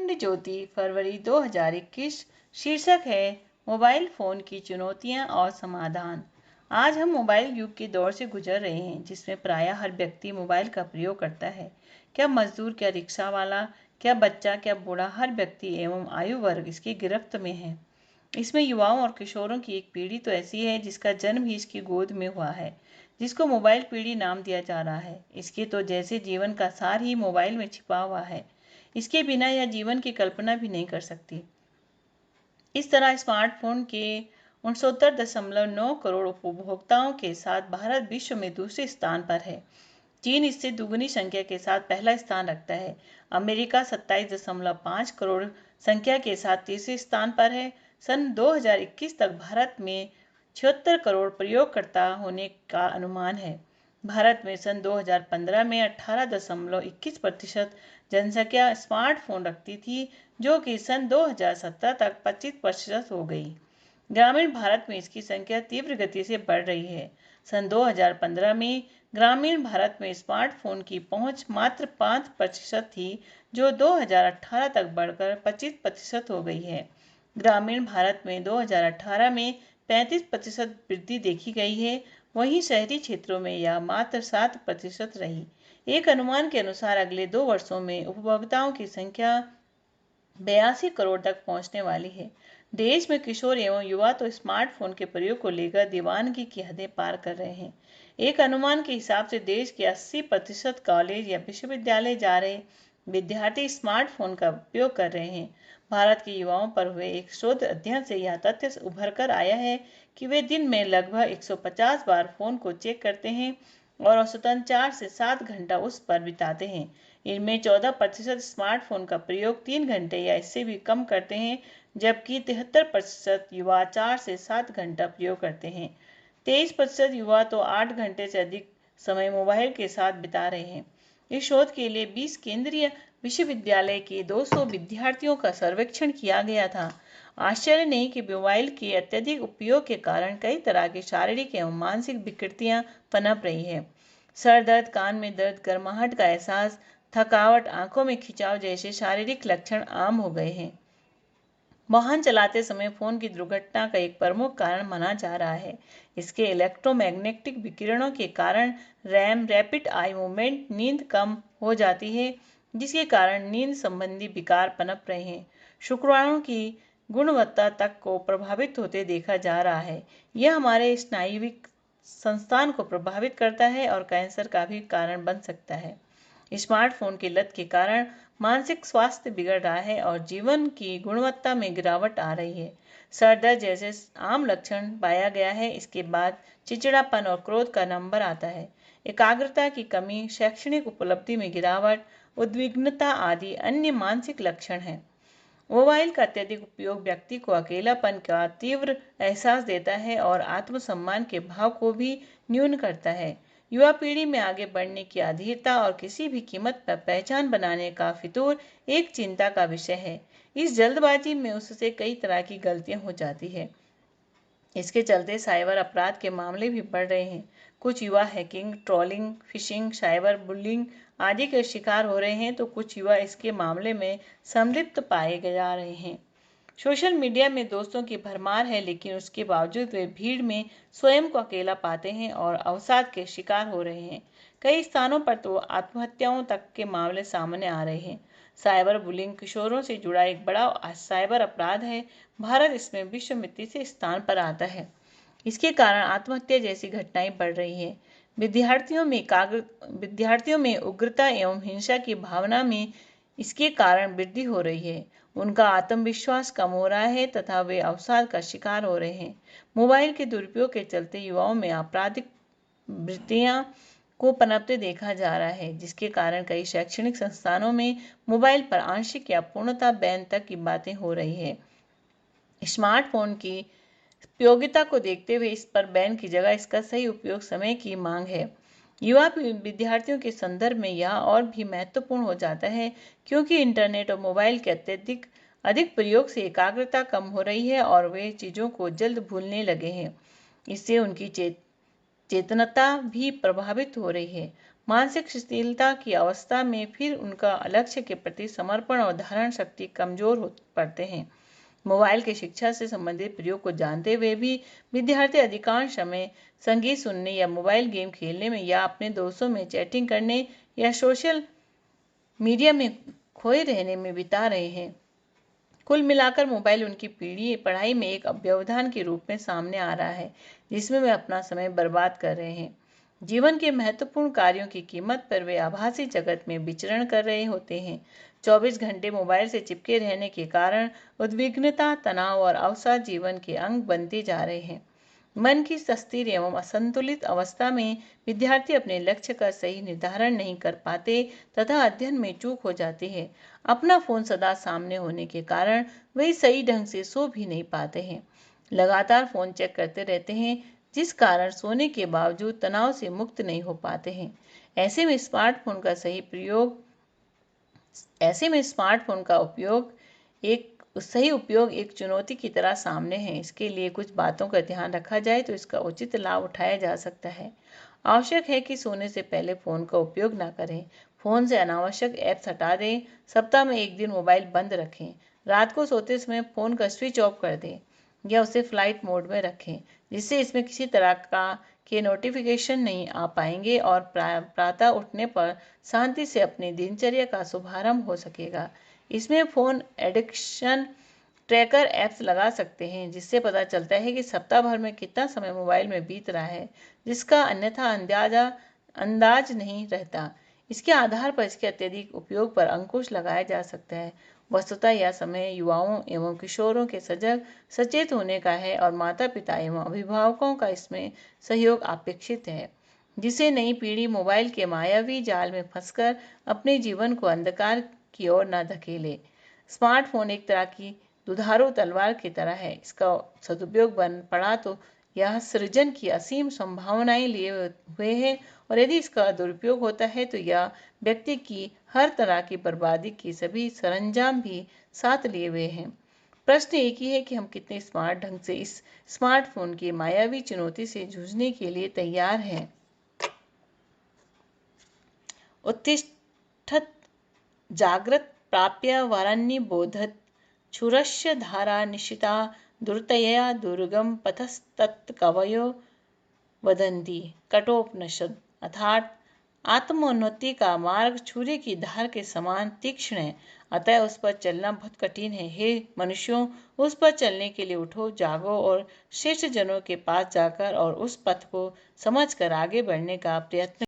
खंड ज्योति फरवरी 2021। शीर्षक है मोबाइल फ़ोन की चुनौतियां और समाधान। आज हम मोबाइल युग के दौर से गुजर रहे हैं जिसमें प्रायः हर व्यक्ति मोबाइल का प्रयोग करता है। क्या मजदूर, क्या रिक्शा वाला, क्या बच्चा, क्या बूढ़ा, हर व्यक्ति एवं आयु वर्ग इसकी गिरफ्त में है। इसमें युवाओं और किशोरों की एक पीढ़ी तो ऐसी है जिसका जन्म ही इसकी गोद में हुआ है, जिसको मोबाइल पीढ़ी नाम दिया जा रहा है। इसके तो जैसे जीवन का सार ही मोबाइल में छिपा हुआ है, इसके बिना यह जीवन की कल्पना भी नहीं कर सकती। इस तरह स्मार्टफोन के 69.9 करोड़ उपभोक्ताओं के साथ भारत विश्व में दूसरे स्थान पर है। चीन इससे दुगनी संख्या के साथ पहला स्थान रखता है। अमेरिका 27.5 करोड़ संख्या के साथ तीसरे स्थान पर है। सन 2021 तक भारत में 76 करोड़ प्रयोगकर्ता होने का अनुमान है। भारत में सन 2015 में 18.21% जनसंख्या स्मार्टफोन रखती थी, जो कि सन 2017 तक 25% हो गई। ग्रामीण भारत में इसकी संख्या तीव्र गति से बढ़ रही है। सन 2015 में ग्रामीण भारत में स्मार्टफोन की पहुंच मात्र 5% थी, जो 2018 तक बढ़कर 25% हो गई है। ग्रामीण भारत में 2018 में 35% वृद्धि देखी गई है, वहीं शहरी क्षेत्रों में यह मात्र 7% रही। एक अनुमान के अनुसार अगले 2 वर्षों में उपभोक्ताओं की संख्या 82 करोड़ तक पहुंचने वाली है। देश में किशोर एवं युवा तो स्मार्टफोन के प्रयोग को लेकर दीवानगी की हदें पार कर रहे हैं। एक अनुमान के हिसाब से देश के 80% कॉलेज या विश्वविद्यालय जा रहे विद्यार्थी स्मार्टफोन का उपयोग कर रहे हैं। भारत के युवाओं पर हुए एक शोध अध्ययन से यह तथ्य उभर कर आया है कि वे दिन में लगभग 150 बार फोन को चेक करते हैं और औसतन 4 से 7 घंटा उस पर बिताते हैं। इनमें 14% स्मार्टफोन का प्रयोग 3 घंटे या इससे भी कम करते हैं, जबकि 73% युवा 4 से 7 घंटा प्रयोग करते हैं। 23% युवा तो 8 घंटे से अधिक समय मोबाइल के साथ बिता रहे हैं। इस शोध के लिए 20 केंद्रीय विश्वविद्यालय के 200 विद्यार्थियों का सर्वेक्षण किया गया था। आश्चर्य नहीं कि मोबाइल के अत्यधिक उपयोग के कारण कई तरह की शारीरिक एवं मानसिक विकृतियां पनप रही है। सर दर्द, कान में दर्द, गर्माहट का एहसास, थकावट, आंखों में खिंचाव जैसे शारीरिक लक्षण आम हो गए हैं। वाहन चलाते समय फोन की दुर्घटना का एक प्रमुख कारण माना जा रहा है। इसके इलेक्ट्रोमैग्नेटिक विकिरणों के कारण रैम, रैपिड आई मूवमेंट, नींद कम हो जाती है, जिसके कारण नींद संबंधी विकार पनप रहे हैं। शुक्राणु की गुणवत्ता तक को प्रभावित होते देखा जा रहा है। यह हमारे स्नायुविक संस्थान को प्रभावित करता है और कैंसर का भी कारण बन सकता है। स्मार्टफोन की लत के कारण मानसिक स्वास्थ्य बिगड़ रहा है और जीवन की गुणवत्ता में गिरावट आ रही है। सर दर्द जैसे आम लक्षण पाया गया है, इसके बाद चिड़चिड़ापन और क्रोध का नंबर आता है। एकाग्रता की कमी, शैक्षणिक उपलब्धि में गिरावट, उद्विग्नता आदि अन्य मानसिक लक्षण हैं। मोबाइल का अत्यधिक उपयोग व्यक्ति को अकेलापन का तीव्र एहसास देता है और आत्मसम्मान के भाव को भी न्यून करता है। युवा पीढ़ी में आगे बढ़ने की अधीरता और किसी भी कीमत पर पहचान बनाने का फितूर एक चिंता का विषय है। इस जल्दबाजी में उससे कई तरह की गलतियां हो जाती है। इसके चलते साइबर अपराध के मामले भी बढ़ रहे हैं। कुछ युवा hacking, trolling, phishing, cyber bullying आदि के शिकार हो रहे हैं, तो कुछ युवा इसके मामले में संलिप्त पाए जा रहे हैं। सोशल मीडिया में दोस्तों की भरमार है, लेकिन उसके बावजूद वे भीड़ में स्वयं को अकेला पाते हैं और अवसाद के शिकार हो रहे हैं। कई स्थानों पर तो आत्महत्याओं तक के मामले सामने आ रहे हैं। साइबर बुलिंग किशोरों से जुड़ा एक बड़ा साइबर अपराध है। भारत इसमें विश्व में तीसरे स्थान पर आता है। इसके कारण आत्महत्या जैसी घटनाएं बढ़ रही है। विद्यार्थियों में उग्रता एवं हिंसा की भावना में इसके कारण वृद्धि हो रही है। उनका आत्मविश्वास कम हो रहा है तथा वे अवसाद का शिकार हो रहे हैं। मोबाइल के दुरुपयोग के चलते युवाओं में आपराधिक वृत्तियां को पनपते देखा जा रहा है, जिसके कारण कई शैक्षणिक संस्थानों में मोबाइल पर आंशिक या पूर्णतः बैन तक की बातें हो रही है। स्मार्टफोन की उपयोगिता को देखते हुए इस पर बैन की जगह इसका सही उपयोग समय की मांग है। युवा विद्यार्थियों के संदर्भ में यह और भी महत्वपूर्ण हो जाता है, क्योंकि इंटरनेट और मोबाइल के अधिक प्रयोग से एकाग्रता कम हो रही है और वे चीज़ों को जल्द भूलने लगे हैं। इससे उनकी चेतनता भी प्रभावित हो रही है। मानसिक शिथिलता की अवस्था में फिर उनका लक्ष्य के प्रति समर्पण और धारण शक्ति कमजोर हो पड़ते हैं। मोबाइल के शिक्षा से संबंधित प्रयोग को जानते हुए भी विद्यार्थी अधिकांश समय संगीत सुनने या मोबाइल गेम खेलने में या अपने दोस्तों में चैटिंग करने या सोशल मीडिया में खोए रहने में बिता रहे हैं। कुल मिलाकर मोबाइल उनकी पीढ़ी पढ़ाई में एक व्यवधान के रूप में सामने आ रहा है, जिसमें वे अपना समय बर्बाद कर रहे हैं। जीवन के महत्वपूर्ण कार्यों की कीमत पर वे आभासी जगत में विचरण कर रहे होते हैं। 24 घंटे मोबाइल से चिपके रहने के कारण उद्विग्नता, तनाव और अवसाद जीवन के अंग बनते जा रहे हैं। मन की अस्थिर एवं असंतुलित अवस्था में विद्यार्थी अपने लक्ष्य का सही निर्धारण नहीं कर पाते तथा अध्ययन में चूक हो जाती है। अपना फोन सदा सामने होने के कारण वे सही ढंग से सो भी नहीं पाते हैं। लगातार फोन चेक करते रहते हैं, जिस कारण सोने के बावजूद तनाव से मुक्त नहीं हो पाते हैं। ऐसे में स्मार्टफोन का सही उपयोग एक चुनौती की तरह सामने है। इसके लिए कुछ बातों का ध्यान रखा जाए तो इसका उचित लाभ उठाया जा सकता है। आवश्यक है कि सोने से पहले फोन का उपयोग न करें। फोन से अनावश्यक ऐप्स हटा दें। सप्ताह में एक दिन मोबाइल बंद रखें। रात को सोते समय फोन का स्विच ऑफ कर दें या उसे फ्लाइट मोड में रखें, जिससे इसमें किसी तरह के नोटिफिकेशन नहीं आ पाएंगे और प्रातः उठने पर शांति से अपनी दिनचर्या का शुभारंभ हो सकेगा। इसमें फोन एडिक्शन ट्रैकर ऐप्स लगा सकते हैं, जिससे पता चलता है कि सप्ताह भर में कितना समय मोबाइल में बीत रहा है, जिसका अन्यथा अंदाज नहीं रहता। इसके आधार पर इसके अत्यधिक उपयोग पर अंकुश लगाया जा सकता है। वस्तुतः यह समय युवाओं एवं किशोरों के सचेत होने का है और माता पिता एवं अभिभावकों का इसमें सहयोग अपेक्षित है, जिसे नई पीढ़ी मोबाइल के मायावी जाल में फंसकर अपने जीवन को अंधकार की ओर न धकेले। स्मार्टफोन एक तरह की दुधारू तलवार की तरह है। इसका सदुपयोग बन पड़ा तो यह सृजन की असीम संभावनाएं लिए हुए है, और यदि इसका दुरुपयोग होता है तो यह व्यक्ति की हर तरह की बर्बादी की सभी सरंजाम भी साथ लिए हुए हैं। प्रश्न एक ही है कि हम कितने स्मार्ट ढंग से इस स्मार्टफोन की मायावी चुनौती से जूझने के लिए तैयार हैं। उत्तिष्ठत् जाग्रत् प्राप्य वरान्नि बोधत् क्षुरस्य धारा निशिता दुर्तया दुर्गम पथस्तत् कवयो वदन्ति। कठोपनिषद। अर्थात आत्मोन्नति का मार्ग छुरी की धार के समान तीक्ष्ण है, अतः उस पर चलना बहुत कठिन है। हे मनुष्यों, उस पर चलने के लिए उठो, जागो और श्रेष्ठ जनों के पास जाकर और उस पथ को समझकर आगे बढ़ने का प्रयत्न